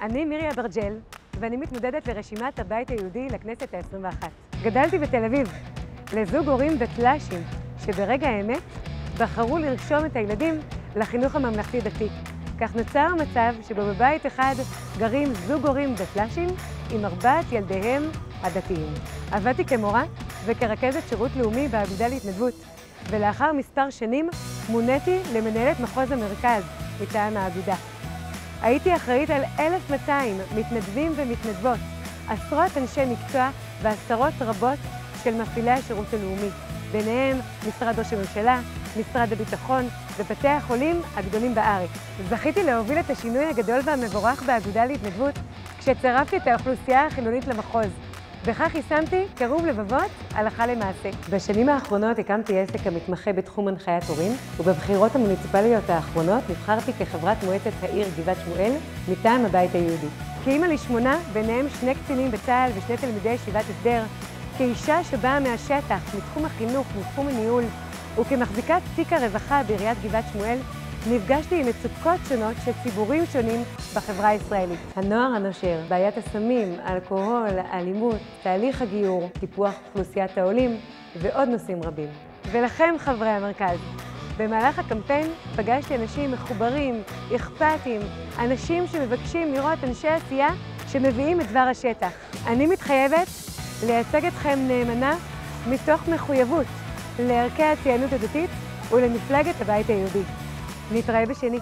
אני מירי אברג'ל, ואני מתמודדת לרשימת הבית היהודי לכנסת ה-21. גדלתי בתל אביב, לזוג הורים דתל"שים, שברגע האמת בחרו לרשום את הילדים לחינוך הממלכתי-דתי. כך נוצר מצב שבו בבית אחד גרים זוג הורים דתל"שים עם 4 ילדיהם הדתיים. עבדתי כמורה וכרכזת שירות לאומי באגודה להתנדבות, ולאחר מספר שנים מוניתי למנהלת מחוז המרכז מטעם האגודה. הייתי אחראית על 1,200 מתנדבים ומתנדבות, עשרות אנשי מקצוע ועשרות רבות של מפעילי השירות הלאומי, ביניהם משרד ראש הממשלה, משרד הביטחון ובתי החולים הגדולים בארץ. זכיתי להוביל את השינוי הגדול והמבורך באגודה להתנדבות כשצירפתי את האוכלוסייה החילונית למחוז. וכך יישמתי קירוב לבבות הלכה למעשה. בשנים האחרונות הקמתי עסק המתמחה בתחום הנחיית הורים, ובבחירות המוניציפליות האחרונות נבחרתי כחברת מועצת העיר גבעת שמואל מטעם הבית היהודי. כאימא ל8, ביניהם 2 קצינים בצה"ל ו2 תלמידי ישיבת הסדר, כאישה שבאה מהשטח, מתחום החינוך, מתחום הניהול, וכמחזיקת תיק הרווחה בעיריית גבעת שמואל, נפגשתי עם מצוקות שונות של ציבורים שונים בחברה הישראלית. הנוער הנושר, בעיית הסמים, אלכוהול, אלימות, תהליך הגיור, טיפוח אוכלוסיית העולים ועוד נושאים רבים. ולכם חברי המרכז, במהלך הקמפיין פגשתי אנשים מחוברים, אכפתיים, אנשים שמבקשים לראות אנשי עשייה שמביאים את דבר השטח. אני מתחייבת לייצג אתכם נאמנה מתוך מחויבות לערכי הציונות הדתית ולמפלגת הבית היהודי. נתראה בשני.